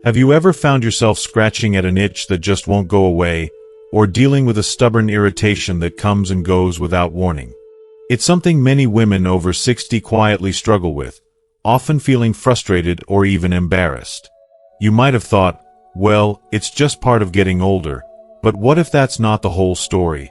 Have you ever found yourself scratching at an itch that just won't go away, or dealing with a stubborn irritation that comes and goes without warning? It's something many women over 60 quietly struggle with, often feeling frustrated or even embarrassed. You might have thought, well, it's just part of getting older, but what if that's not the whole story?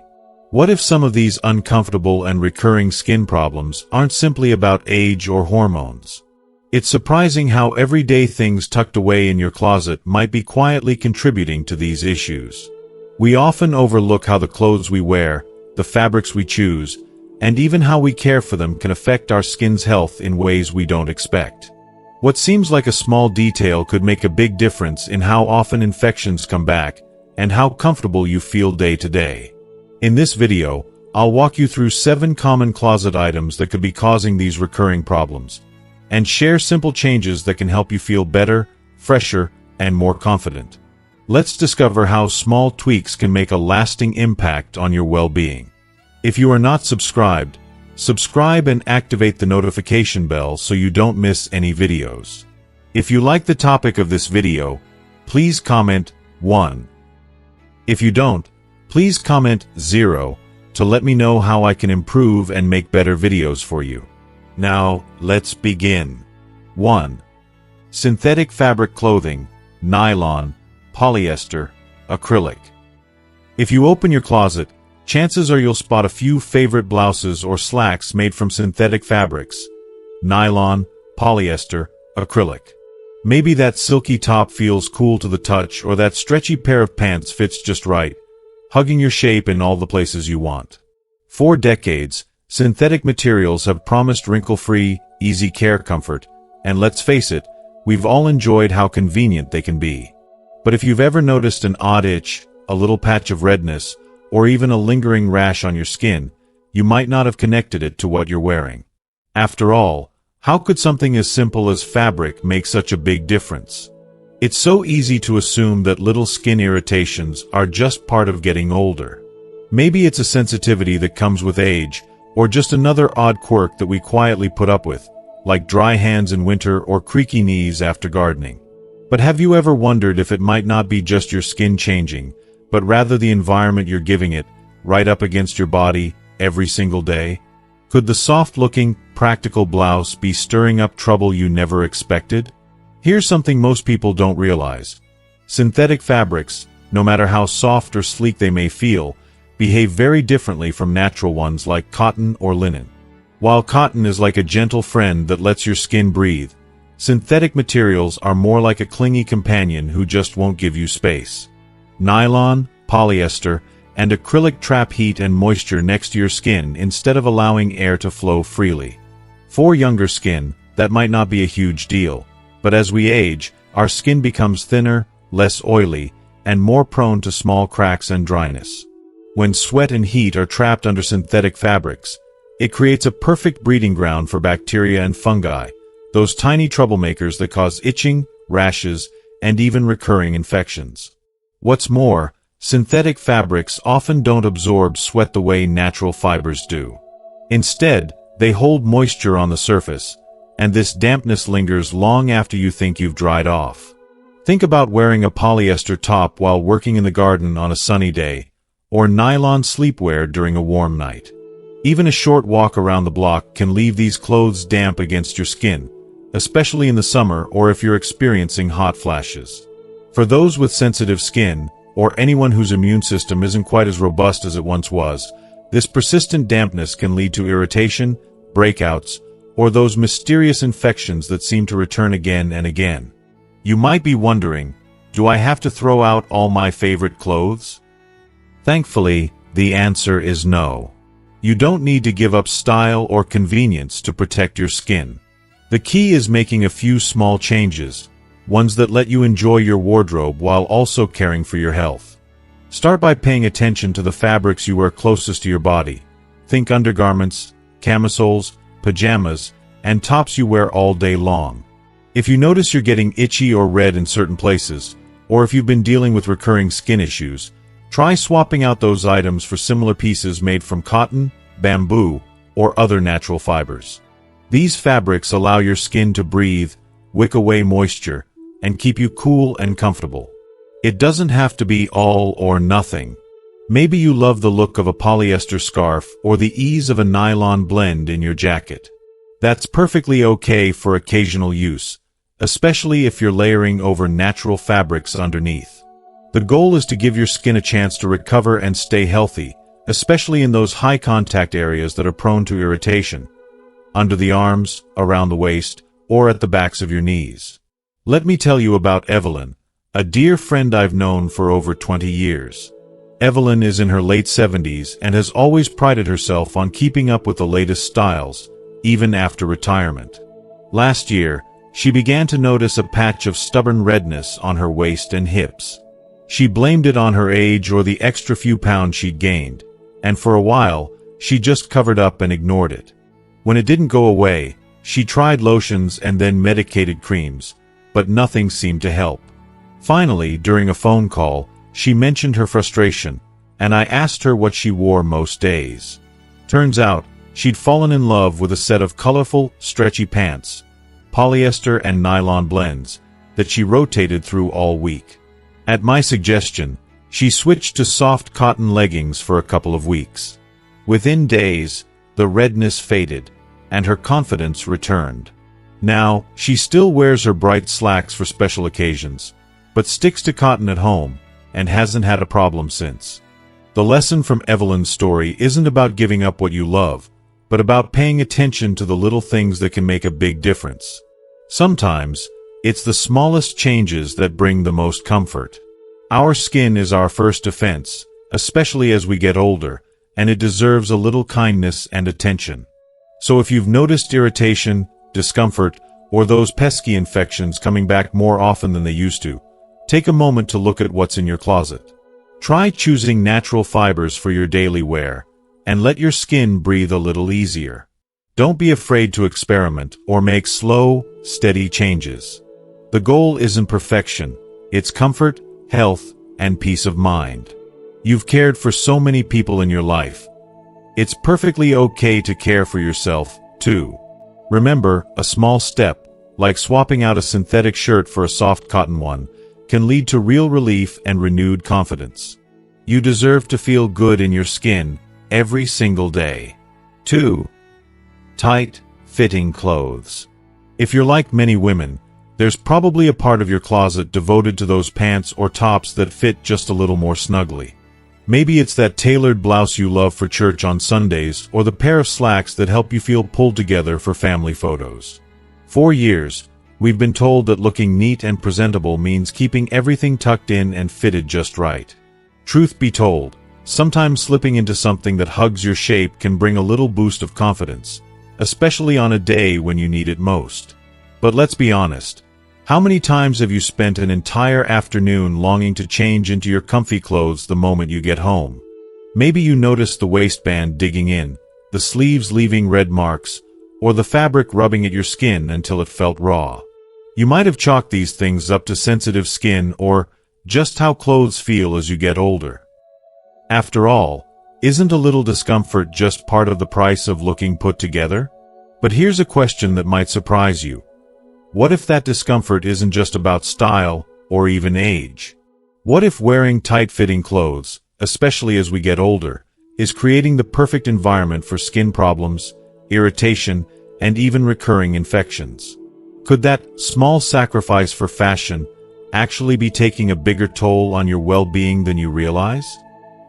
What if some of these uncomfortable and recurring skin problems aren't simply about age or hormones? It's surprising how everyday things tucked away in your closet might be quietly contributing to these issues. We often overlook how the clothes we wear, the fabrics we choose, and even how we care for them can affect our skin's health in ways we don't expect. What seems like a small detail could make a big difference in how often infections come back and how comfortable you feel day to day. In this video, I'll walk you through 7 common closet items that could be causing these recurring problems, and share simple changes that can help you feel better, fresher, and more confident. Let's discover how small tweaks can make a lasting impact on your well-being. If you are not subscribed, subscribe and activate the notification bell so you don't miss any videos. If you like the topic of this video, please comment 1. If you don't, please comment 0 to let me know how I can improve and make better videos for you. Now, let's begin. 1. Synthetic fabric clothing, nylon, polyester, acrylic. If you open your closet, chances are you'll spot a few favorite blouses or slacks made from synthetic fabrics, nylon, polyester, acrylic. Maybe that silky top feels cool to the touch, or that stretchy pair of pants fits just right, hugging your shape in all the places you want. For decades, synthetic materials have promised wrinkle-free, easy care comfort, and let's face it, we've all enjoyed how convenient they can be. But if you've ever noticed an odd itch, a little patch of redness, or even a lingering rash on your skin, you might not have connected it to what you're wearing. After all, how could something as simple as fabric make such a big difference? It's so easy to assume that little skin irritations are just part of getting older. Maybe it's a sensitivity that comes with age, or just another odd quirk that we quietly put up with, like dry hands in winter or creaky knees after gardening. But have you ever wondered if it might not be just your skin changing, but rather the environment you're giving it, right up against your body, every single day? Could the soft-looking, practical blouse be stirring up trouble you never expected? Here's something most people don't realize. Synthetic fabrics, no matter how soft or sleek they may feel, behave very differently from natural ones like cotton or linen. While cotton is like a gentle friend that lets your skin breathe, synthetic materials are more like a clingy companion who just won't give you space. Nylon, polyester, and acrylic trap heat and moisture next to your skin instead of allowing air to flow freely. For younger skin, that might not be a huge deal, but as we age, our skin becomes thinner, less oily, and more prone to small cracks and dryness. When sweat and heat are trapped under synthetic fabrics, it creates a perfect breeding ground for bacteria and fungi, those tiny troublemakers that cause itching, rashes, and even recurring infections. What's more, synthetic fabrics often don't absorb sweat the way natural fibers do. Instead, they hold moisture on the surface, and this dampness lingers long after you think you've dried off. Think about wearing a polyester top while working in the garden on a sunny day, or nylon sleepwear during a warm night. Even a short walk around the block can leave these clothes damp against your skin, especially in the summer or if you're experiencing hot flashes. For those with sensitive skin, or anyone whose immune system isn't quite as robust as it once was, this persistent dampness can lead to irritation, breakouts, or those mysterious infections that seem to return again and again. You might be wondering, do I have to throw out all my favorite clothes? Thankfully, the answer is no. You don't need to give up style or convenience to protect your skin. The key is making a few small changes, ones that let you enjoy your wardrobe while also caring for your health. Start by paying attention to the fabrics you wear closest to your body. Think undergarments, camisoles, pajamas, and tops you wear all day long. If you notice you're getting itchy or red in certain places, or if you've been dealing with recurring skin issues, try swapping out those items for similar pieces made from cotton, bamboo, or other natural fibers. These fabrics allow your skin to breathe, wick away moisture, and keep you cool and comfortable. It doesn't have to be all or nothing. Maybe you love the look of a polyester scarf or the ease of a nylon blend in your jacket. That's perfectly okay for occasional use, especially if you're layering over natural fabrics underneath. The goal is to give your skin a chance to recover and stay healthy, especially in those high-contact areas that are prone to irritation, under the arms, around the waist, or at the backs of your knees. Let me tell you about Evelyn, a dear friend I've known for over 20 years. Evelyn is in her late 70s and has always prided herself on keeping up with the latest styles, even after retirement. Last year, she began to notice a patch of stubborn redness on her waist and hips. She blamed it on her age or the extra few pounds she'd gained, and for a while, she just covered up and ignored it. When it didn't go away, she tried lotions and then medicated creams, but nothing seemed to help. Finally, during a phone call, she mentioned her frustration, and I asked her what she wore most days. Turns out, she'd fallen in love with a set of colorful, stretchy pants, polyester and nylon blends, that she rotated through all week. At my suggestion, she switched to soft cotton leggings for a couple of weeks. Within days, the redness faded, and her confidence returned. Now, she still wears her bright slacks for special occasions, but sticks to cotton at home, and hasn't had a problem since. The lesson from Evelyn's story isn't about giving up what you love, but about paying attention to the little things that can make a big difference. Sometimes, it's the smallest changes that bring the most comfort. Our skin is our first defense, especially as we get older, and it deserves a little kindness and attention. So if you've noticed irritation, discomfort, or those pesky infections coming back more often than they used to, take a moment to look at what's in your closet. Try choosing natural fibers for your daily wear, and let your skin breathe a little easier. Don't be afraid to experiment or make slow, steady changes. The goal isn't perfection, it's comfort, health, and peace of mind. You've cared for so many people in your life. It's perfectly okay to care for yourself, too. Remember, a small step, like swapping out a synthetic shirt for a soft cotton one, can lead to real relief and renewed confidence. You deserve to feel good in your skin every single day. 2. Tight, fitting clothes. If you're like many women, there's probably a part of your closet devoted to those pants or tops that fit just a little more snugly. Maybe it's that tailored blouse you love for church on Sundays or the pair of slacks that help you feel pulled together for family photos. For years, we've been told that looking neat and presentable means keeping everything tucked in and fitted just right. Truth be told, sometimes slipping into something that hugs your shape can bring a little boost of confidence, especially on a day when you need it most. But let's be honest, how many times have you spent an entire afternoon longing to change into your comfy clothes the moment you get home? Maybe you noticed the waistband digging in, the sleeves leaving red marks, or the fabric rubbing at your skin until it felt raw. You might have chalked these things up to sensitive skin or just how clothes feel as you get older. After all, isn't a little discomfort just part of the price of looking put together? But here's a question that might surprise you. What if that discomfort isn't just about style or even age? What if wearing tight-fitting clothes, especially as we get older, is creating the perfect environment for skin problems, irritation, and even recurring infections? Could that small sacrifice for fashion actually be taking a bigger toll on your well-being than you realize?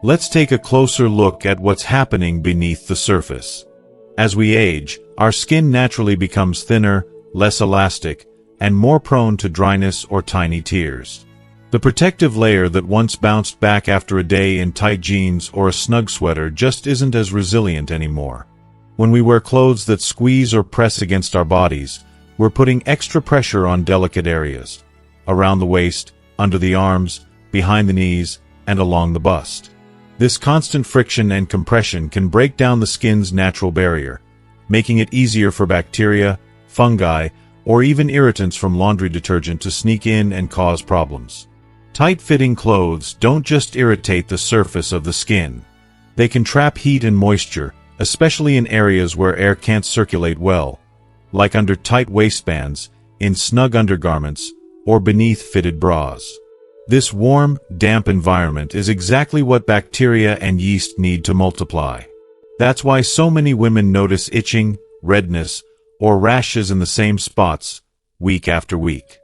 Let's take a closer look at what's happening beneath the surface. As we age, our skin naturally becomes thinner, less elastic, and more prone to dryness or tiny tears. The protective layer that once bounced back after a day in tight jeans or a snug sweater just isn't as resilient anymore. When we wear clothes that squeeze or press against our bodies, we're putting extra pressure on delicate areas, around the waist, under the arms, behind the knees, and along the bust. This constant friction and compression can break down the skin's natural barrier, making it easier for bacteria, fungi, or even irritants from laundry detergent to sneak in and cause problems. Tight-fitting clothes don't just irritate the surface of the skin. They can trap heat and moisture, especially in areas where air can't circulate well, like under tight waistbands, in snug undergarments, or beneath fitted bras. This warm, damp environment is exactly what bacteria and yeast need to multiply. That's why so many women notice itching, redness, or rashes in the same spots, week after week.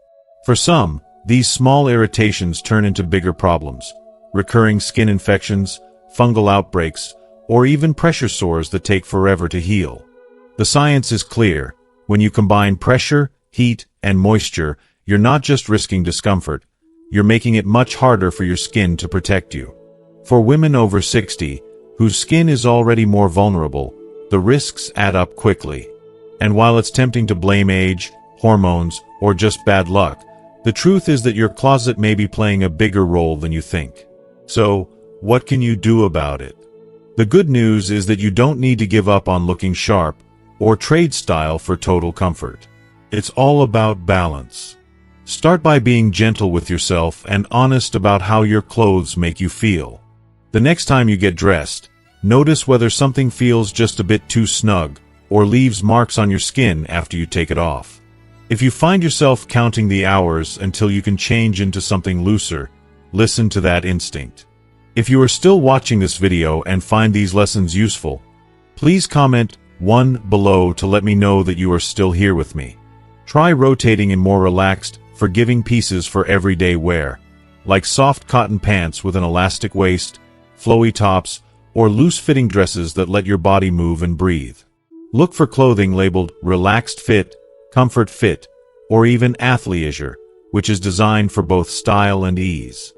For some, these small irritations turn into bigger problems, recurring skin infections, fungal outbreaks, or even pressure sores that take forever to heal. The science is clear. When you combine pressure, heat, and moisture, you're not just risking discomfort, you're making it much harder for your skin to protect you. For women over 60, whose skin is already more vulnerable, the risks add up quickly. And while it's tempting to blame age, hormones, or just bad luck, the truth is that your closet may be playing a bigger role than you think. So, what can you do about it? The good news is that you don't need to give up on looking sharp or trade style for total comfort. It's all about balance. Start by being gentle with yourself and honest about how your clothes make you feel. The next time you get dressed, notice whether something feels just a bit too snug or leaves marks on your skin after you take it off. If you find yourself counting the hours until you can change into something looser, listen to that instinct. If you are still watching this video and find these lessons useful, please comment 1 below to let me know that you are still here with me. Try rotating in more relaxed, forgiving pieces for everyday wear, like soft cotton pants with an elastic waist, flowy tops, or loose-fitting dresses that let your body move and breathe. Look for clothing labeled relaxed fit, comfort fit, or even athleisure, which is designed for both style and ease.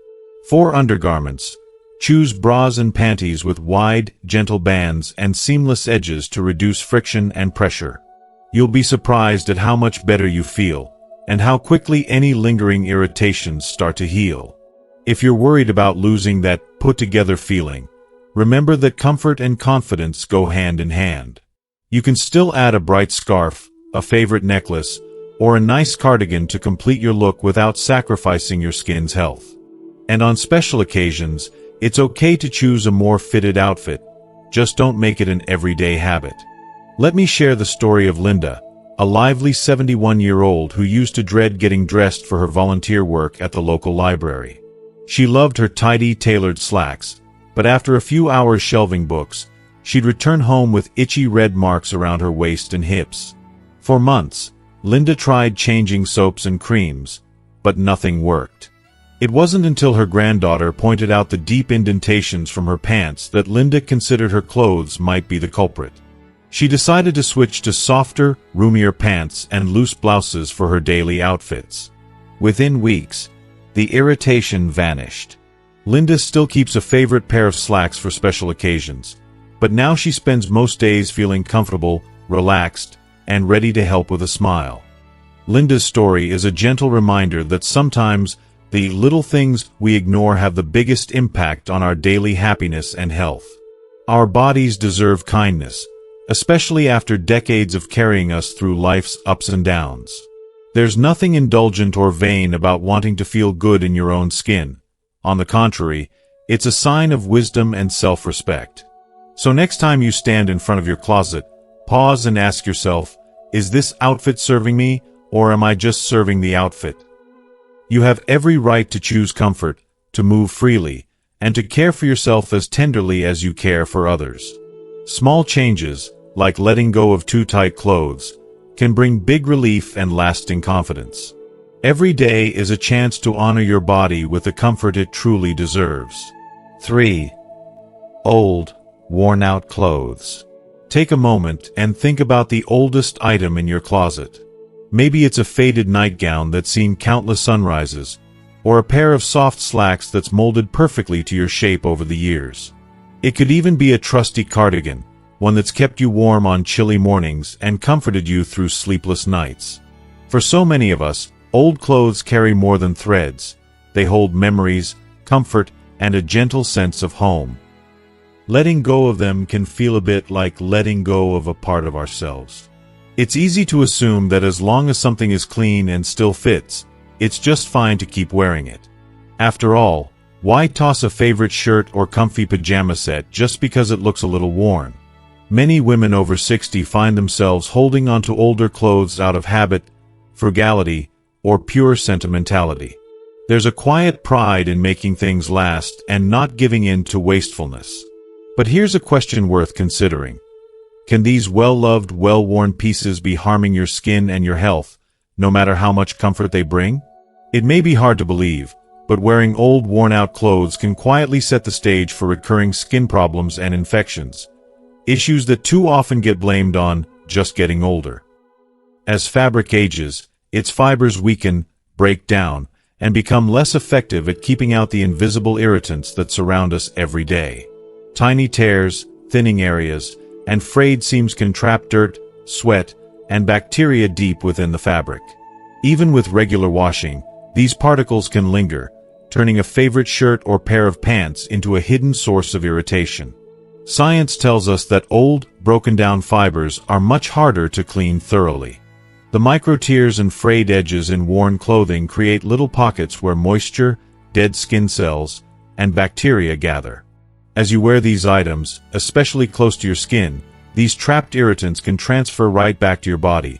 For undergarments, choose bras and panties with wide, gentle bands and seamless edges to reduce friction and pressure. You'll be surprised at how much better you feel, and how quickly any lingering irritations start to heal. If you're worried about losing that put-together feeling, remember that comfort and confidence go hand in hand. You can still add a bright scarf, a favorite necklace, or a nice cardigan to complete your look without sacrificing your skin's health. And on special occasions, it's okay to choose a more fitted outfit. Just don't make it an everyday habit. Let me share the story of Linda, a lively 71-year-old who used to dread getting dressed for her volunteer work at the local library. She loved her tidy, tailored slacks, but after a few hours shelving books, she'd return home with itchy red marks around her waist and hips. For months, Linda tried changing soaps and creams, but nothing worked. It wasn't until her granddaughter pointed out the deep indentations from her pants that Linda considered her clothes might be the culprit. She decided to switch to softer, roomier pants and loose blouses for her daily outfits. Within weeks, the irritation vanished. Linda still keeps a favorite pair of slacks for special occasions, but now she spends most days feeling comfortable, relaxed, and ready to help with a smile. Linda's story is a gentle reminder that sometimes the little things we ignore have the biggest impact on our daily happiness and health. Our bodies deserve kindness, especially after decades of carrying us through life's ups and downs. There's nothing indulgent or vain about wanting to feel good in your own skin. On the contrary, it's a sign of wisdom and self-respect. So next time you stand in front of your closet, pause and ask yourself, is this outfit serving me, or am I just serving the outfit? You have every right to choose comfort, to move freely, and to care for yourself as tenderly as you care for others. Small changes, like letting go of too tight clothes, can bring big relief and lasting confidence. Every day is a chance to honor your body with the comfort it truly deserves. 3. Old, worn-out clothes. Take a moment and think about the oldest item in your closet. Maybe it's a faded nightgown that's seen countless sunrises, or a pair of soft slacks that's molded perfectly to your shape over the years. It could even be a trusty cardigan, one that's kept you warm on chilly mornings and comforted you through sleepless nights. For so many of us, old clothes carry more than threads. They hold memories, comfort, and a gentle sense of home. Letting go of them can feel a bit like letting go of a part of ourselves. It's easy to assume that as long as something is clean and still fits, it's just fine to keep wearing it. After all, why toss a favorite shirt or comfy pajama set just because it looks a little worn? Many women over 60 find themselves holding onto older clothes out of habit, frugality, or pure sentimentality. There's a quiet pride in making things last and not giving in to wastefulness. But here's a question worth considering. Can these well-loved, well-worn pieces be harming your skin and your health, no matter how much comfort they bring? It may be hard to believe, but wearing old, worn-out clothes can quietly set the stage for recurring skin problems and infections, issues that too often get blamed on just getting older. As fabric ages, its fibers weaken, break down, and become less effective at keeping out the invisible irritants that surround us every day. Tiny tears, thinning areas, and frayed seams can trap dirt, sweat, and bacteria deep within the fabric. Even with regular washing, these particles can linger, turning a favorite shirt or pair of pants into a hidden source of irritation. Science tells us that old, broken-down fibers are much harder to clean thoroughly. The micro-tears and frayed edges in worn clothing create little pockets where moisture, dead skin cells, and bacteria gather. As you wear these items, especially close to your skin, these trapped irritants can transfer right back to your body,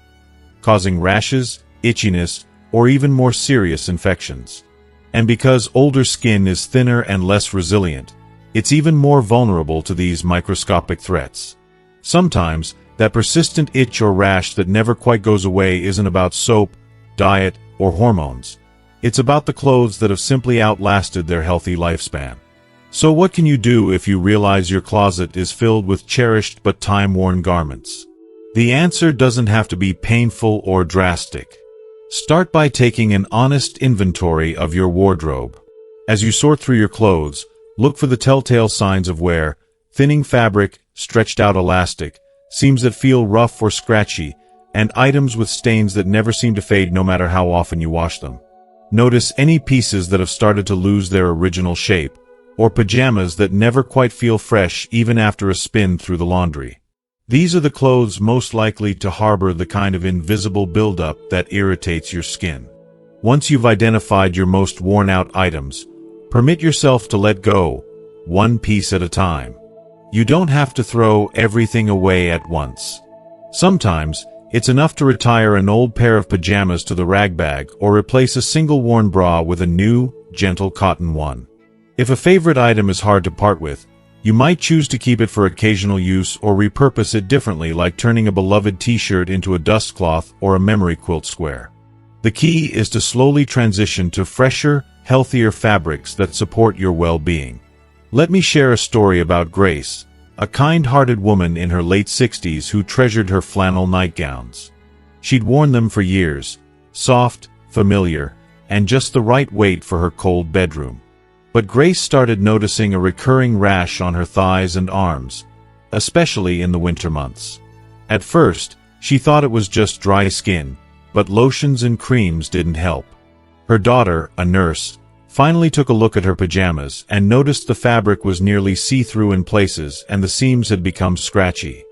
causing rashes, itchiness, or even more serious infections. And because older skin is thinner and less resilient, it's even more vulnerable to these microscopic threats. Sometimes, that persistent itch or rash that never quite goes away isn't about soap, diet, or hormones. It's about the clothes that have simply outlasted their healthy lifespan. So what can you do if you realize your closet is filled with cherished but time-worn garments? The answer doesn't have to be painful or drastic. Start by taking an honest inventory of your wardrobe. As you sort through your clothes, look for the telltale signs of wear: thinning fabric, stretched out elastic, seams that feel rough or scratchy, and items with stains that never seem to fade no matter how often you wash them. Notice any pieces that have started to lose their original shape, or pajamas that never quite feel fresh even after a spin through the laundry. These are the clothes most likely to harbor the kind of invisible buildup that irritates your skin. Once you've identified your most worn-out items, permit yourself to let go, one piece at a time. You don't have to throw everything away at once. Sometimes, it's enough to retire an old pair of pajamas to the rag bag or replace a single worn bra with a new, gentle cotton one. If a favorite item is hard to part with, you might choose to keep it for occasional use or repurpose it differently, like turning a beloved t-shirt into a dust cloth or a memory quilt square. The key is to slowly transition to fresher, healthier fabrics that support your well-being. Let me share a story about Grace, a kind-hearted woman in her late 60s who treasured her flannel nightgowns. She'd worn them for years, soft, familiar, and just the right weight for her cold bedroom. But Grace started noticing a recurring rash on her thighs and arms, especially in the winter months. At first, she thought it was just dry skin, but lotions and creams didn't help. Her daughter, a nurse, finally took a look at her pajamas and noticed the fabric was nearly see-through in places and the seams had become scratchy.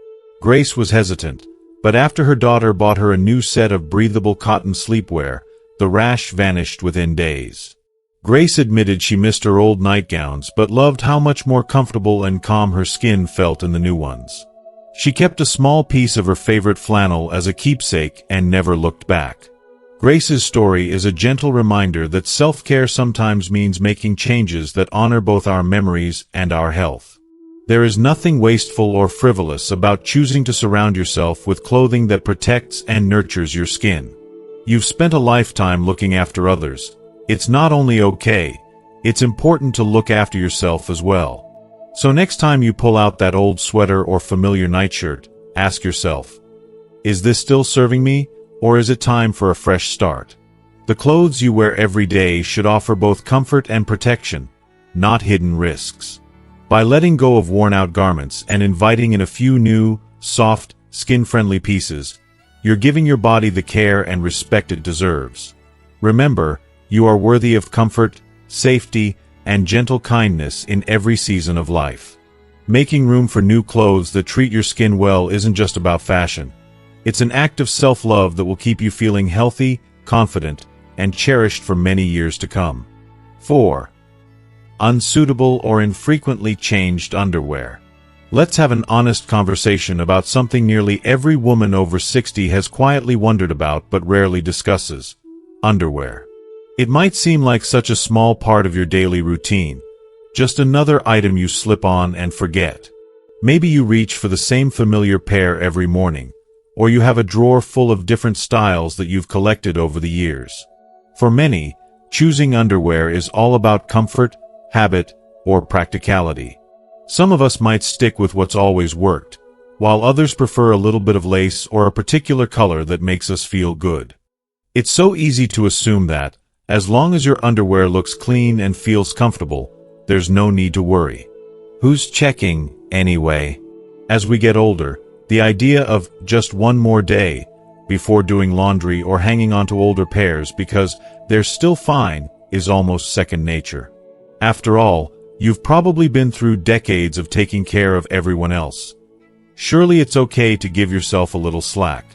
Grace was hesitant, but after her daughter bought her a new set of breathable cotton sleepwear, the rash vanished within days. Grace admitted she missed her old nightgowns but loved how much more comfortable and calm her skin felt in the new ones. She kept a small piece of her favorite flannel as a keepsake and never looked back. Grace's story is a gentle reminder that self-care sometimes means making changes that honor both our memories and our health. There is nothing wasteful or frivolous about choosing to surround yourself with clothing that protects and nurtures your skin. You've spent a lifetime looking after others. It's not only okay, it's important to look after yourself as well. So next time you pull out that old sweater or familiar nightshirt, ask yourself, is this still serving me, or is it time for a fresh start? The clothes you wear every day should offer both comfort and protection, not hidden risks. By letting go of worn-out garments and inviting in a few new, soft, skin-friendly pieces, you're giving your body the care and respect it deserves. Remember, you are worthy of comfort, safety, and gentle kindness in every season of life. Making room for new clothes that treat your skin well isn't just about fashion. It's an act of self-love that will keep you feeling healthy, confident, and cherished for many years to come. 4. Unsuitable or infrequently changed underwear. Let's have an honest conversation about something nearly every woman over 60 has quietly wondered about but rarely discusses: Underwear. It might seem like such a small part of your daily routine, just another item you slip on and forget. Maybe you reach for the same familiar pair every morning, or you have a drawer full of different styles that you've collected over the years. For many, choosing underwear is all about comfort, habit, or practicality. Some of us might stick with what's always worked, while others prefer a little bit of lace or a particular color that makes us feel good. It's so easy to assume that, as long as your underwear looks clean and feels comfortable, there's no need to worry. Who's checking, anyway? As we get older, the idea of just one more day before doing laundry or hanging onto older pairs because they're still fine is almost second nature. After all, you've probably been through decades of taking care of everyone else. Surely it's okay to give yourself a little slack.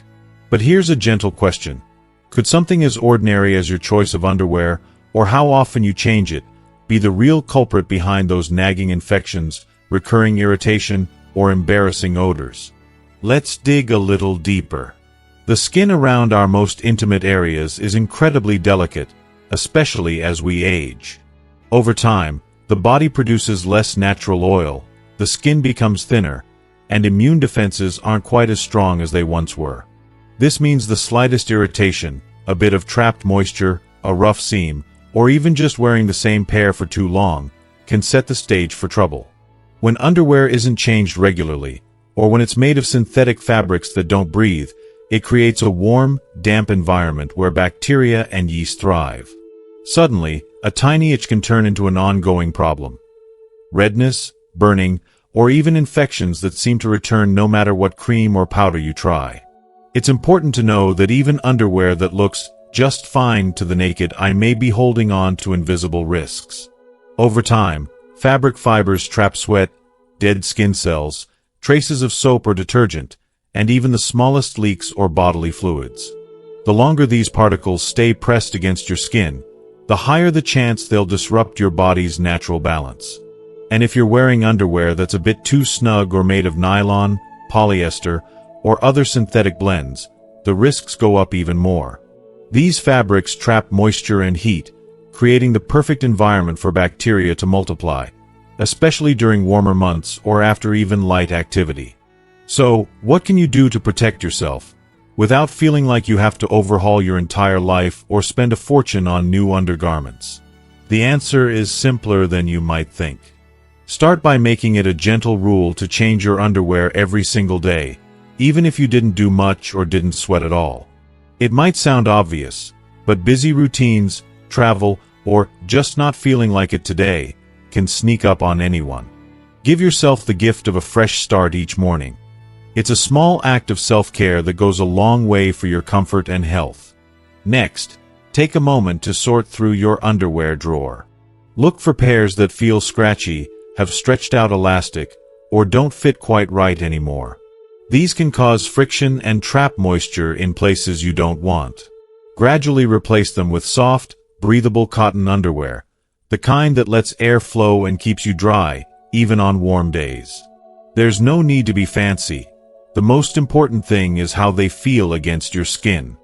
But here's a gentle question. Could something as ordinary as your choice of underwear, or how often you change it, be the real culprit behind those nagging infections, recurring irritation, or embarrassing odors? Let's dig a little deeper. The skin around our most intimate areas is incredibly delicate, especially as we age. Over time, the body produces less natural oil, the skin becomes thinner, and immune defenses aren't quite as strong as they once were. This means the slightest irritation, a bit of trapped moisture, a rough seam, or even just wearing the same pair for too long, can set the stage for trouble. When underwear isn't changed regularly, or when it's made of synthetic fabrics that don't breathe, it creates a warm, damp environment where bacteria and yeast thrive. Suddenly, a tiny itch can turn into an ongoing problem. Redness, burning, or even infections that seem to return no matter what cream or powder you try. It's important to know that even underwear that looks just fine to the naked eye may be holding on to invisible risks. Over time, fabric fibers trap sweat, dead skin cells, traces of soap or detergent, and even the smallest leaks or bodily fluids. The longer these particles stay pressed against your skin, the higher the chance they'll disrupt your body's natural balance. And if you're wearing underwear that's a bit too snug or made of nylon, polyester, or other synthetic blends, the risks go up even more. These fabrics trap moisture and heat, creating the perfect environment for bacteria to multiply, especially during warmer months or after even light activity. So, what can you do to protect yourself, without feeling like you have to overhaul your entire life or spend a fortune on new undergarments? The answer is simpler than you might think. Start by making it a gentle rule to change your underwear every single day, even if you didn't do much or didn't sweat at all. It might sound obvious, but busy routines, travel, or just not feeling like it today can sneak up on anyone. Give yourself the gift of a fresh start each morning. It's a small act of self-care that goes a long way for your comfort and health. Next, take a moment to sort through your underwear drawer. Look for pairs that feel scratchy, have stretched out elastic, or don't fit quite right anymore. These can cause friction and trap moisture in places you don't want. Gradually replace them with soft, breathable cotton underwear, the kind that lets air flow and keeps you dry, even on warm days. There's no need to be fancy. The most important thing is how they feel against your skin.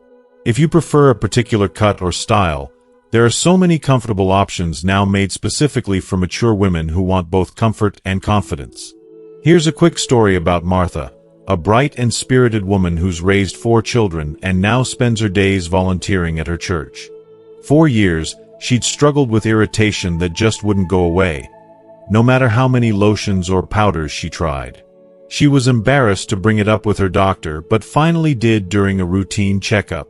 If you prefer a particular cut or style, there are so many comfortable options now made specifically for mature women who want both comfort and confidence. Here's a quick story about Martha, a bright and spirited woman who's raised 4 children and now spends her days volunteering at her church. For years, she'd struggled with irritation that just wouldn't go away, no matter how many lotions or powders she tried. She was embarrassed to bring it up with her doctor, but finally did during a routine checkup.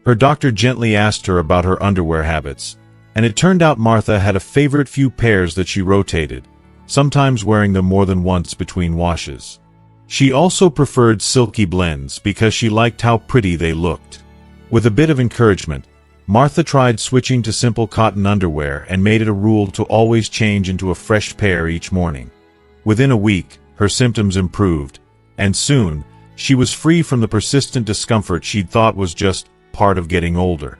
Her doctor gently asked her about her underwear habits, and it turned out Martha had a favorite few pairs that she rotated, sometimes wearing them more than once between washes. She also preferred silky blends because she liked how pretty they looked. With a bit of encouragement, Martha tried switching to simple cotton underwear and made it a rule to always change into a fresh pair each morning. Within a week, her symptoms improved, and soon, she was free from the persistent discomfort she'd thought was just part of getting older.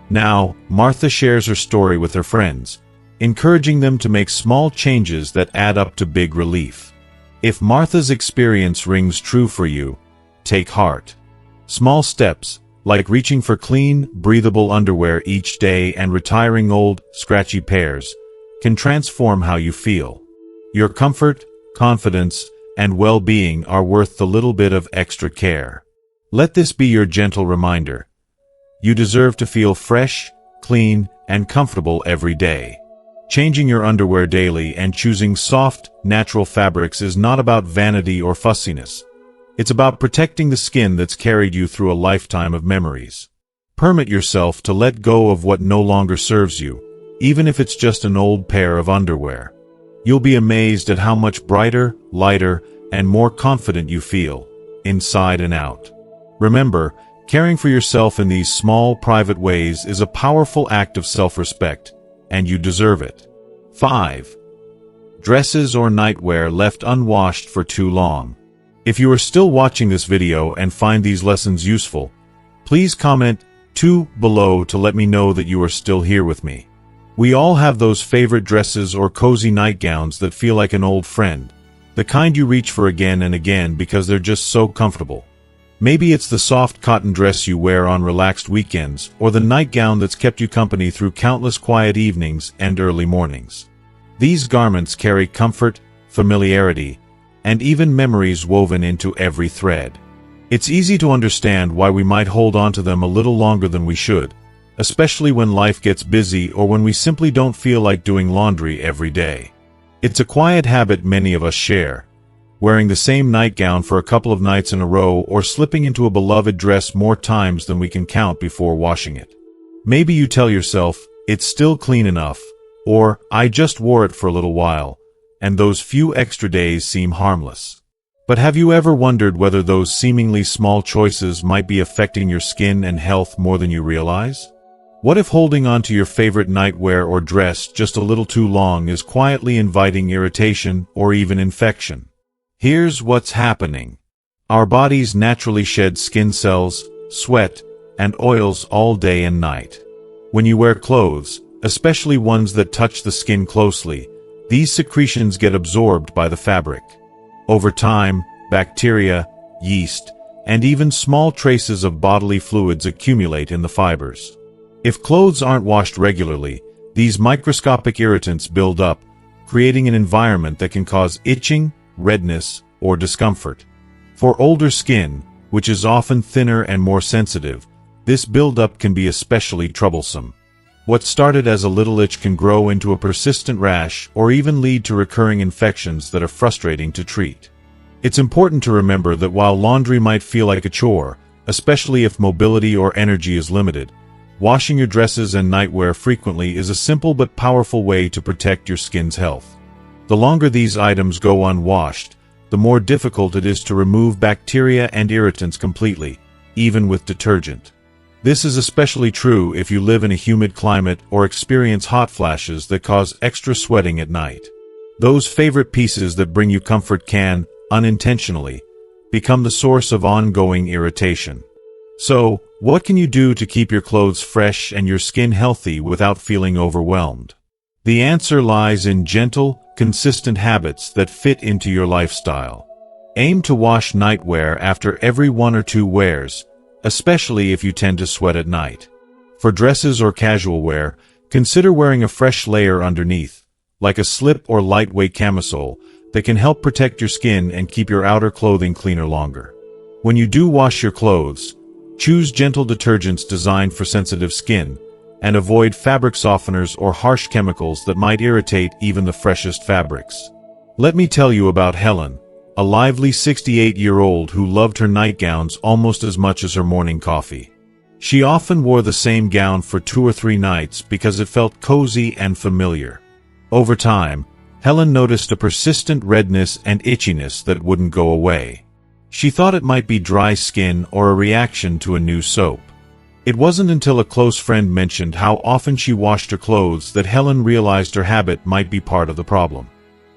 Now, Martha shares her story with her friends, encouraging them to make small changes that add up to big relief. If Martha's experience rings true for you, take heart. Small steps, like reaching for clean, breathable underwear each day and retiring old, scratchy pairs, can transform how you feel. Your comfort, confidence, and well-being are worth the little bit of extra care. Let this be your gentle reminder. You deserve to feel fresh, clean, and comfortable every day. Changing your underwear daily and choosing soft, natural fabrics is not about vanity or fussiness. It's about protecting the skin that's carried you through a lifetime of memories. Permit yourself to let go of what no longer serves you, even if it's just an old pair of underwear. You'll be amazed at how much brighter, lighter, and more confident you feel, inside and out. Remember, caring for yourself in these small, private ways is a powerful act of self-respect, and you deserve it. 5. Dresses or nightwear left unwashed for too long. If you are still watching this video and find these lessons useful, please comment 2 below to let me know that you are still here with me. We all have those favorite dresses or cozy nightgowns that feel like an old friend, the kind you reach for again and again because they're just so comfortable. Maybe it's the soft cotton dress you wear on relaxed weekends, or the nightgown that's kept you company through countless quiet evenings and early mornings. These garments carry comfort, familiarity, and even memories woven into every thread. It's easy to understand why we might hold on to them a little longer than we should, especially when life gets busy or when we simply don't feel like doing laundry every day. It's a quiet habit many of us share, wearing the same nightgown for a couple of nights in a row or slipping into a beloved dress more times than we can count before washing it. Maybe you tell yourself, it's still clean enough, or I just wore it for a little while, and those few extra days seem harmless. But have you ever wondered whether those seemingly small choices might be affecting your skin and health more than you realize? What if holding on to your favorite nightwear or dress just a little too long is quietly inviting irritation or even infection? Here's what's happening. Our bodies naturally shed skin cells, sweat, and oils all day and night. When you wear clothes, especially ones that touch the skin closely, these secretions get absorbed by the fabric. Over time, bacteria, yeast, and even small traces of bodily fluids accumulate in the fibers. If clothes aren't washed regularly, these microscopic irritants build up, creating an environment that can cause itching, redness, or discomfort. For older skin, which is often thinner and more sensitive, this buildup can be especially troublesome. What started as a little itch can grow into a persistent rash or even lead to recurring infections that are frustrating to treat. It's important to remember that while laundry might feel like a chore, especially if mobility or energy is limited, washing your dresses and nightwear frequently is a simple but powerful way to protect your skin's health. The longer these items go unwashed, the more difficult it is to remove bacteria and irritants completely, even with detergent. This is especially true if you live in a humid climate or experience hot flashes that cause extra sweating at night. Those favorite pieces that bring you comfort can, unintentionally, become the source of ongoing irritation. So, what can you do to keep your clothes fresh and your skin healthy without feeling overwhelmed? The answer lies in gentle, consistent habits that fit into your lifestyle. Aim to wash nightwear after every 1 or 2 wears, especially if you tend to sweat at night. For dresses or casual wear, consider wearing a fresh layer underneath, like a slip or lightweight camisole, that can help protect your skin and keep your outer clothing cleaner longer. When you do wash your clothes, choose gentle detergents designed for sensitive skin, and avoid fabric softeners or harsh chemicals that might irritate even the freshest fabrics. Let me tell you about Helen, a lively 68-year-old who loved her nightgowns almost as much as her morning coffee. She often wore the same gown for 2 or 3 nights because it felt cozy and familiar. Over time, Helen noticed a persistent redness and itchiness that wouldn't go away. She thought it might be dry skin or a reaction to a new soap. It wasn't until a close friend mentioned how often she washed her clothes that Helen realized her habit might be part of the problem.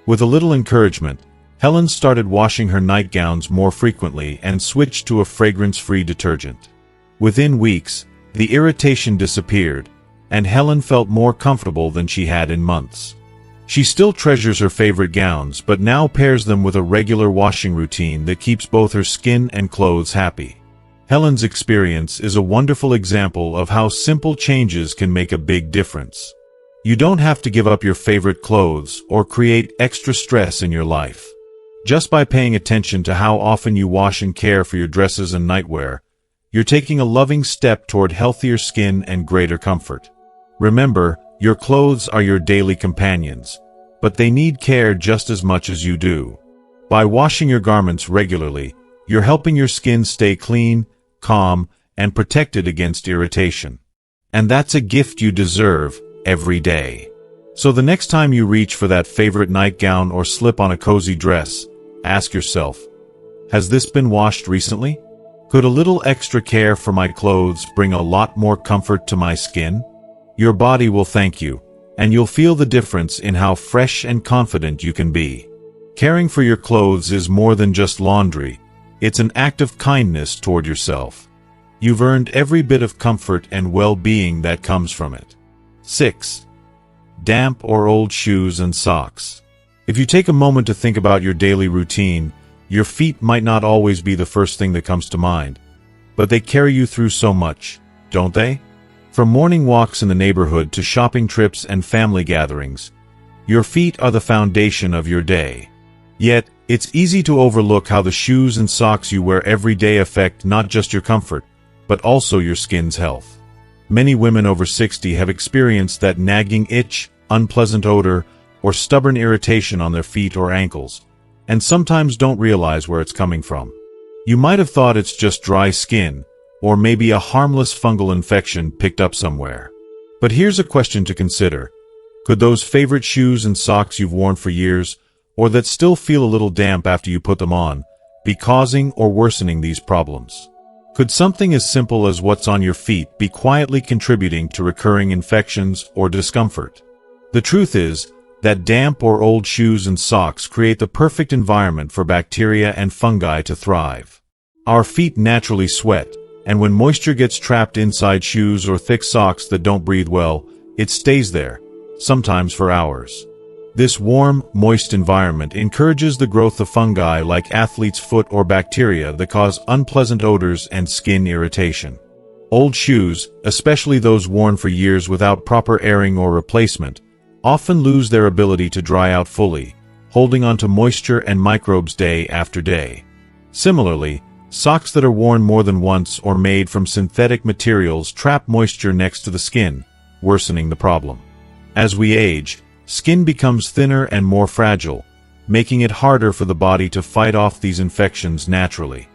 With a little encouragement, Helen started washing her nightgowns more frequently and switched to a fragrance-free detergent. Within weeks, the irritation disappeared, and Helen felt more comfortable than she had in months. She still treasures her favorite gowns, but now pairs them with a regular washing routine that keeps both her skin and clothes happy. Helen's experience is a wonderful example of how simple changes can make a big difference. You don't have to give up your favorite clothes or create extra stress in your life. Just by paying attention to how often you wash and care for your dresses and nightwear, you're taking a loving step toward healthier skin and greater comfort. Remember, your clothes are your daily companions, but they need care just as much as you do. By washing your garments regularly, you're helping your skin stay clean, calm, and protected against irritation. And that's a gift you deserve every day. So the next time you reach for that favorite nightgown or slip on a cozy dress, ask yourself, has this been washed recently? Could a little extra care for my clothes bring a lot more comfort to my skin? Your body will thank you, and you'll feel the difference in how fresh and confident you can be. Caring for your clothes is more than just laundry. It's an act of kindness toward yourself. You've earned every bit of comfort and well-being that comes from it. 6. Damp or old shoes and socks. If you take a moment to think about your daily routine, your feet might not always be the first thing that comes to mind, but they carry you through so much, don't they? From morning walks in the neighborhood to shopping trips and family gatherings, your feet are the foundation of your day. Yet, it's easy to overlook how the shoes and socks you wear every day affect not just your comfort, but also your skin's health. Many women over 60 have experienced that nagging itch, unpleasant odor, or stubborn irritation on their feet or ankles, and sometimes don't realize where it's coming from. You might have thought it's just dry skin, or maybe a harmless fungal infection picked up somewhere. But here's a question to consider. Could those favorite shoes and socks you've worn for years, or that still feel a little damp after you put them on, be causing or worsening these problems? Could something as simple as what's on your feet be quietly contributing to recurring infections or discomfort? The truth is that damp or old shoes and socks create the perfect environment for bacteria and fungi to thrive. Our feet naturally sweat, and when moisture gets trapped inside shoes or thick socks that don't breathe well, it stays there, sometimes for hours. This warm, moist environment encourages the growth of fungi like athlete's foot or bacteria that cause unpleasant odors and skin irritation. Old shoes, especially those worn for years without proper airing or replacement, often lose their ability to dry out fully, holding onto moisture and microbes day after day. Similarly, socks that are worn more than once or made from synthetic materials trap moisture next to the skin, worsening the problem. As we age, skin becomes thinner and more fragile, making it harder for the body to fight off these infections naturally.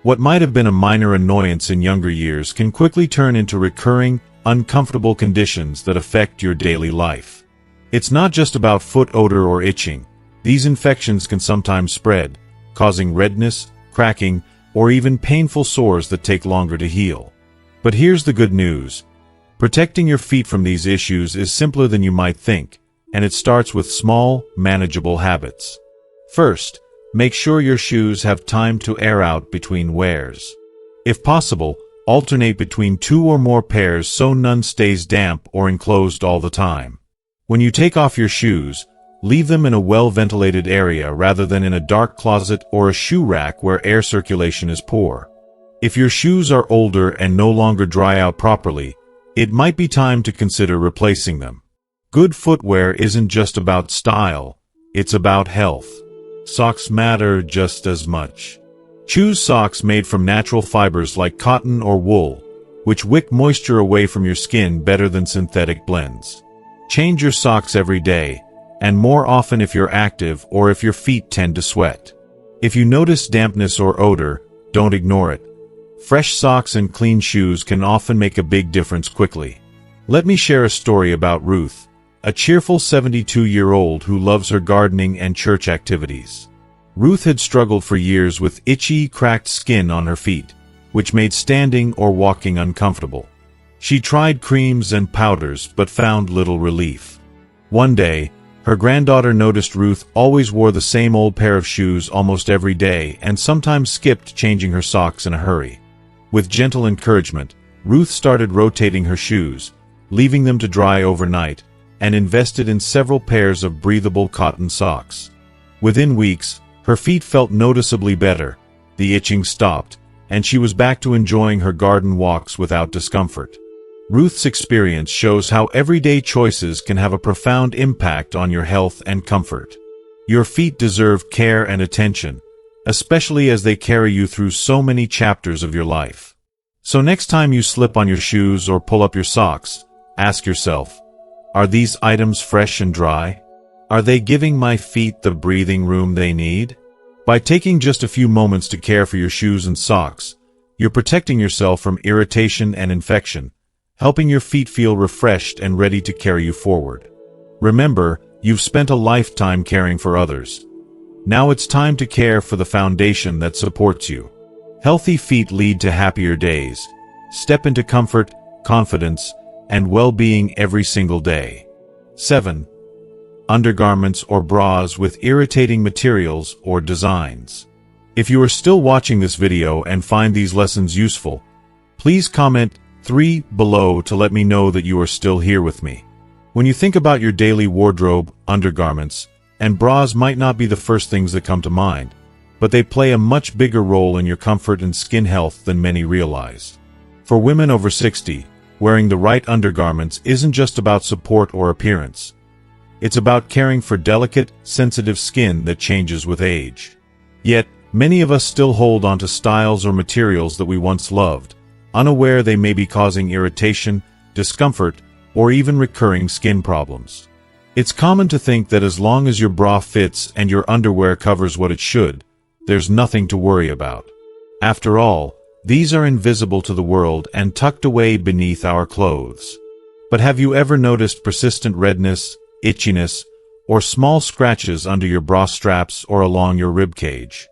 What might have been a minor annoyance in younger years can quickly turn into recurring, uncomfortable conditions that affect your daily life. It's not just about foot odor or itching. These infections can sometimes spread, causing redness, cracking, or even painful sores that take longer to heal. But here's the good news. Protecting your feet from these issues is simpler than you might think, and it starts with small, manageable habits. First, make sure your shoes have time to air out between wears. If possible, alternate between 2 or more pairs so none stays damp or enclosed all the time. When you take off your shoes, leave them in a well-ventilated area rather than in a dark closet or a shoe rack where air circulation is poor. If your shoes are older and no longer dry out properly, it might be time to consider replacing them. Good footwear isn't just about style, it's about health. Socks matter just as much. Choose socks made from natural fibers like cotton or wool, which wick moisture away from your skin better than synthetic blends. Change your socks every day, and more often if you're active or if your feet tend to sweat. If you notice dampness or odor, don't ignore it. Fresh socks and clean shoes can often make a big difference quickly. Let me share a story about Ruth, a cheerful 72-year-old who loves her gardening and church activities. Ruth had struggled for years with itchy, cracked skin on her feet, which made standing or walking uncomfortable. She tried creams and powders but found little relief. One day, her granddaughter noticed Ruth always wore the same old pair of shoes almost every day and sometimes skipped changing her socks in a hurry. With gentle encouragement, Ruth started rotating her shoes, leaving them to dry overnight, and invested in several pairs of breathable cotton socks. Within weeks, her feet felt noticeably better, the itching stopped, and she was back to enjoying her garden walks without discomfort. Ruth's experience shows how everyday choices can have a profound impact on your health and comfort. Your feet deserve care and attention, especially as they carry you through so many chapters of your life. So next time you slip on your shoes or pull up your socks, ask yourself, are these items fresh and dry? Are they giving my feet the breathing room they need? By taking just a few moments to care for your shoes and socks, you're protecting yourself from irritation and infection, helping your feet feel refreshed and ready to carry you forward. Remember, you've spent a lifetime caring for others. Now it's time to care for the foundation that supports you. Healthy feet lead to happier days. Step into comfort, confidence, and well-being every single day. 7. Undergarments or bras with irritating materials or designs. If you are still watching this video and find these lessons useful, please comment 3 below to let me know that you are still here with me. When you think about your daily wardrobe, undergarments and bras might not be the first things that come to mind, but they play a much bigger role in your comfort and skin health than many realize. For women over 60, wearing the right undergarments isn't just about support or appearance. It's about caring for delicate, sensitive skin that changes with age. Yet, many of us still hold on to styles or materials that we once loved, unaware they may be causing irritation, discomfort, or even recurring skin problems. It's common to think that as long as your bra fits and your underwear covers what it should, there's nothing to worry about. After all, these are invisible to the world and tucked away beneath our clothes. But have you ever noticed persistent redness, itchiness, or small scratches under your bra straps or along your rib cage?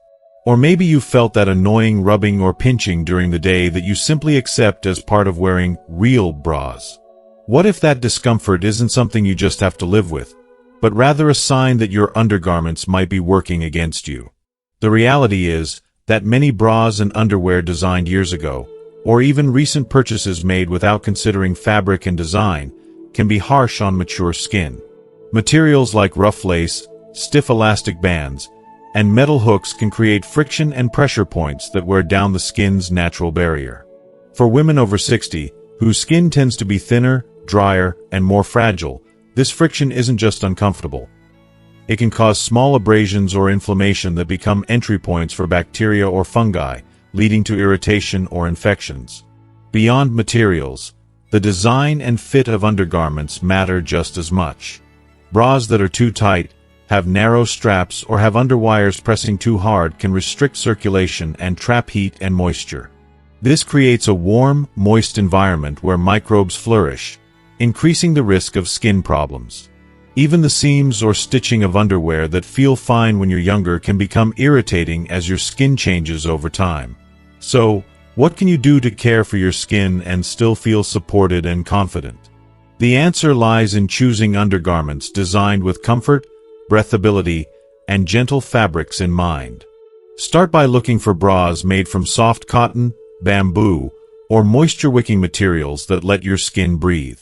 Or maybe you felt that annoying rubbing or pinching during the day that you simply accept as part of wearing real bras. What if that discomfort isn't something you just have to live with, but rather a sign that your undergarments might be working against you? The reality is that many bras and underwear designed years ago, or even recent purchases made without considering fabric and design, can be harsh on mature skin. Materials like rough lace, stiff elastic bands, and metal hooks can create friction and pressure points that wear down the skin's natural barrier. For women over 60, whose skin tends to be thinner, drier, and more fragile, this friction isn't just uncomfortable. It can cause small abrasions or inflammation that become entry points for bacteria or fungi, leading to irritation or infections. Beyond materials, the design and fit of undergarments matter just as much. Bras that are too tight, have narrow straps, or have underwires pressing too hard can restrict circulation and trap heat and moisture. This creates a warm, moist environment where microbes flourish, increasing the risk of skin problems. Even the seams or stitching of underwear that feel fine when you're younger can become irritating as your skin changes over time. So, what can you do to care for your skin and still feel supported and confident? The answer lies in choosing undergarments designed with comfort, breathability, and gentle fabrics in mind. Start by looking for bras made from soft cotton, bamboo, or moisture-wicking materials that let your skin breathe.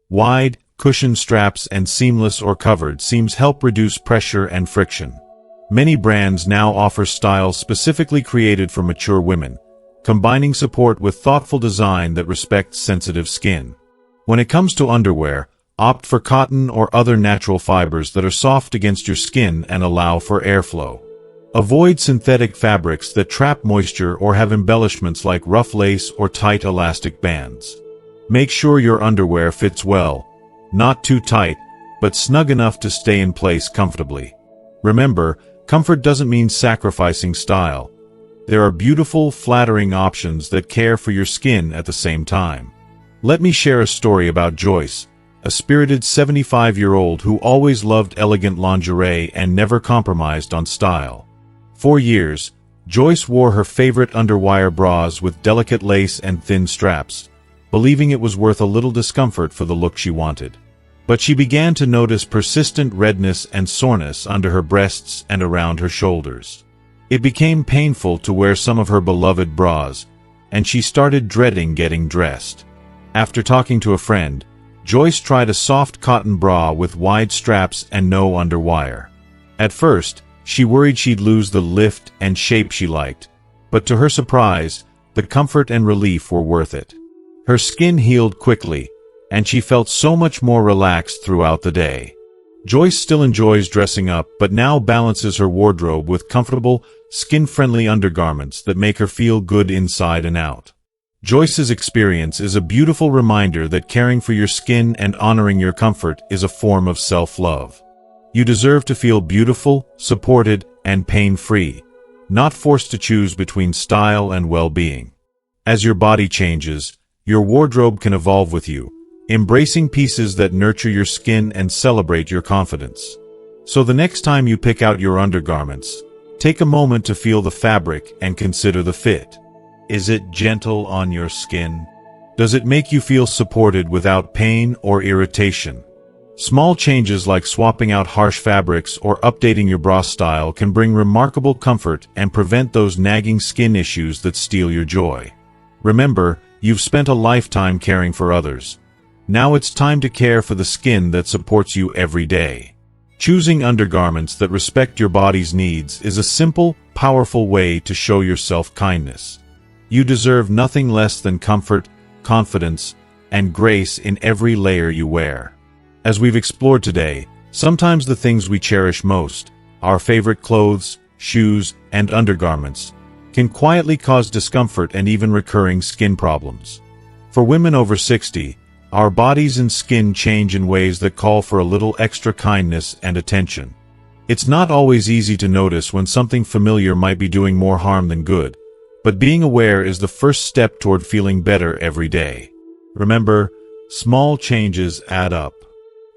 Wide, cushioned straps and seamless or covered seams help reduce pressure and friction. Many brands now offer styles specifically created for mature women, combining support with thoughtful design that respects sensitive skin. When it comes to underwear, opt for cotton or other natural fibers that are soft against your skin and allow for airflow. Avoid synthetic fabrics that trap moisture or have embellishments like rough lace or tight elastic bands. Make sure your underwear fits well, not too tight, but snug enough to stay in place comfortably. Remember, comfort doesn't mean sacrificing style. There are beautiful, flattering options that care for your skin at the same time. Let me share a story about Joyce, a spirited 75-year-old who always loved elegant lingerie and never compromised on style. For years, Joyce wore her favorite underwire bras with delicate lace and thin straps, believing it was worth a little discomfort for the look she wanted. But she began to notice persistent redness and soreness under her breasts and around her shoulders. It became painful to wear some of her beloved bras, and she started dreading getting dressed. After talking to a friend, Joyce tried a soft cotton bra with wide straps and no underwire. At first, she worried she'd lose the lift and shape she liked, but to her surprise, the comfort and relief were worth it. Her skin healed quickly, and she felt so much more relaxed throughout the day. Joyce still enjoys dressing up, but now balances her wardrobe with comfortable, skin-friendly undergarments that make her feel good inside and out. Joyce's experience is a beautiful reminder that caring for your skin and honoring your comfort is a form of self-love. You deserve to feel beautiful, supported, and pain-free, not forced to choose between style and well-being. As your body changes, your wardrobe can evolve with you, embracing pieces that nurture your skin and celebrate your confidence. So the next time you pick out your undergarments, take a moment to feel the fabric and consider the fit. Is it gentle on your skin? Does it make you feel supported without pain or irritation? Small changes like swapping out harsh fabrics or updating your bra style can bring remarkable comfort and prevent those nagging skin issues that steal your joy. Remember, you've spent a lifetime caring for others. Now it's time to care for the skin that supports you every day. Choosing undergarments that respect your body's needs is a simple, powerful way to show yourself kindness. You deserve nothing less than comfort, confidence, and grace in every layer you wear. As we've explored today, sometimes the things we cherish most, our favorite clothes, shoes, and undergarments, can quietly cause discomfort and even recurring skin problems. For women over 60, our bodies and skin change in ways that call for a little extra kindness and attention. It's not always easy to notice when something familiar might be doing more harm than good, but being aware is the first step toward feeling better every day. Remember, small changes add up.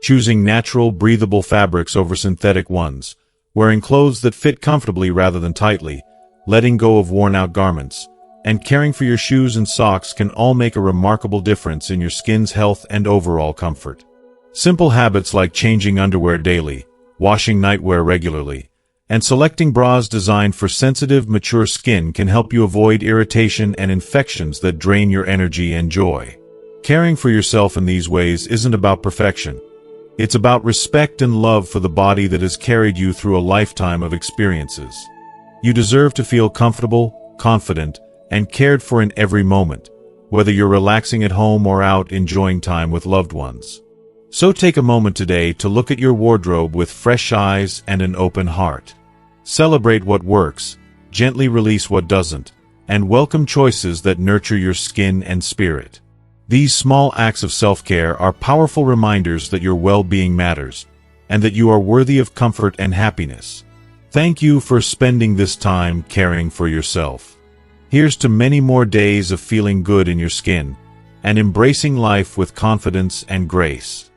Choosing natural, breathable fabrics over synthetic ones, wearing clothes that fit comfortably rather than tightly, letting go of worn-out garments, and caring for your shoes and socks can all make a remarkable difference in your skin's health and overall comfort. Simple habits like changing underwear daily, washing nightwear regularly, and selecting bras designed for sensitive, mature skin can help you avoid irritation and infections that drain your energy and joy. Caring for yourself in these ways isn't about perfection. It's about respect and love for the body that has carried you through a lifetime of experiences. You deserve to feel comfortable, confident, and cared for in every moment, whether you're relaxing at home or out enjoying time with loved ones. So take a moment today to look at your wardrobe with fresh eyes and an open heart. Celebrate what works, gently release what doesn't, and welcome choices that nurture your skin and spirit. These small acts of self-care are powerful reminders that your well-being matters, and that you are worthy of comfort and happiness. Thank you for spending this time caring for yourself. Here's to many more days of feeling good in your skin, and embracing life with confidence and grace.